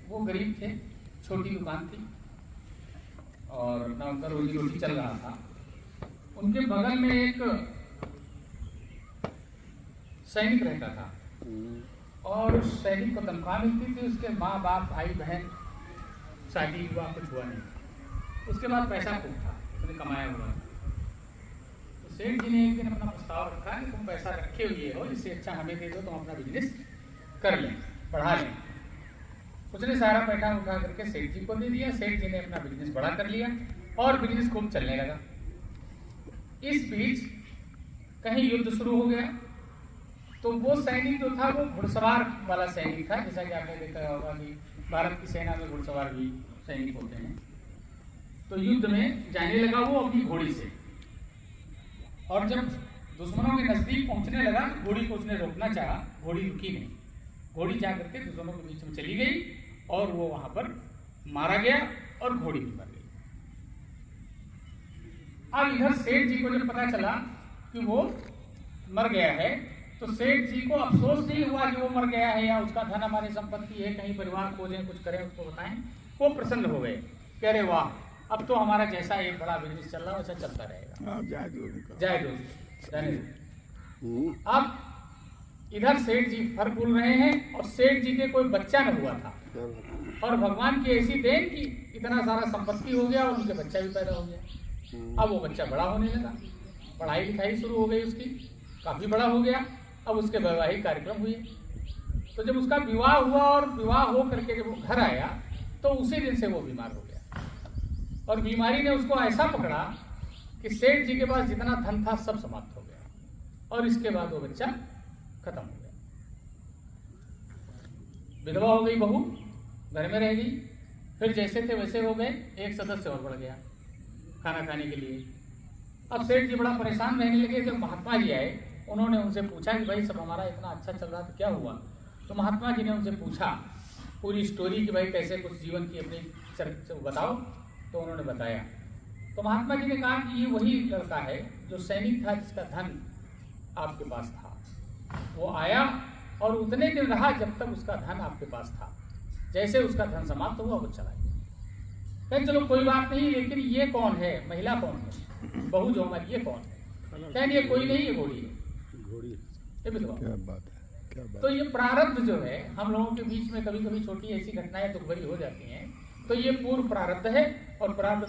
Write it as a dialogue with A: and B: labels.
A: वो गरीब थे, छोटी दुकान थी और अपना उनका रोजी रोटी चल रहा था। उनके बगल में एक सैनिक रहता था और उस सैनिक को तनख्वाह मिलती थी। उसके माँ बाप भाई बहन शादी हुआ कुछ हुआ नहीं। उसके बाद पैसा खूब था, उसने कमाया हुआ। तो सेठ जी ने एक दिन अपना प्रस्ताव रखा कि तुम पैसा रखे हुए हो, इससे अच्छा हमें दे दो, तुम अपना बिजनेस कर लें, बढ़ा लें। उसने सारा पैसा उठा करके सेठ जी को दे दिया। सेठ जी ने अपना बिजनेस बड़ा कर लिया और बिजनेस खूब चलने लगा। इस बीच कहीं युद्ध शुरू हो गया। तो वो सैनिक जो था वो घुड़सवार वाला सैनिक था, जैसा कि आपने देखा होगा कि भारत की सेना में घुड़सवार भी सैनिक होते हैं। तो युद्ध में जाने लगा वो अपनी घोड़ी से, और जब दुश्मनों के नजदीक पहुंचने लगा घोड़ी को उसने रोकना चाहा, घोड़ी रुकी नहीं। घोड़ी जाकर के दुश्मनों के बीच में चली गई और वो वहां पर मारा गया और घोड़ी भी मर गई। अब इधर सेठ जी को जब पता चला कि वो मर गया है, तो सेठ जी को अफसोस नहीं हुआ कि वो मर गया है या उसका धन हमारी संपत्ति है, कहीं परिवार खोजें, कुछ करें, उसको बताएं। वो प्रसन्न हो गए, कह रहे वाह, अब तो हमारा जैसा एक बड़ा बिजनेस चल रहा है वैसा चलता रहेगा, जय दो। अब इधर सेठ जी फल फूल रहे हैं और सेठ जी के कोई बच्चा न हुआ था, और भगवान की ऐसी देन कि इतना सारा संपत्ति हो गया और उनके बच्चा भी पैदा हो गया। अब वो बच्चा बड़ा होने लगा, पढ़ाई लिखाई शुरू हो गई उसकी, काफी बड़ा हो गया। अब उसके वैवाहिक कार्यक्रम हुए। तो जब उसका विवाह हुआ और विवाह हो करके जब वो घर आया तो उसी दिन से वो बीमार हो गया, और बीमारी ने उसको ऐसा पकड़ा कि सेठ जी के पास जितना धन था सब समाप्त हो गया, और इसके बाद वो बच्चा खत्म हो गया। विधवा हो गई बहू, घर में रह गई, फिर जैसे थे वैसे हो गए, एक सदस्य और बढ़ गया खाना खाने के लिए। अब सेठ जी बड़ा परेशान रहने लगे। जब महात्मा जी आए, उन्होंने उनसे पूछा कि भाई सब हमारा इतना अच्छा चल रहा था, क्या हुआ? तो महात्मा जी ने उनसे पूछा पूरी स्टोरी कि भाई कैसे कुछ जीवन की अपनी चर्चा बताओ। तो उन्होंने बताया। तो महात्मा जी ने कहा कि ये वही लड़का है जो सैनिक था, जिसका धन आपके पास था। वो आया और उतने दिन रहा जब तक उसका धन आपके पास था। जैसे उसका धन समाप्त हुआ वो चला गया। कहें चलो कोई बात नहीं, लेकिन ये कौन है, महिला कौन है, बहू जो हमारी, ये कौन है? कहें ये कोई नहीं, ये घोड़ी है। ये विधवा। क्या बात है। तो ये प्रारब्ध जो है, हम लोगों के बीच में कभी कभी छोटी ऐसी घटनाएं दुख भरी हो जाती हैं, तो ये पूर्व प्रारब्ध है, और प्रारब्ध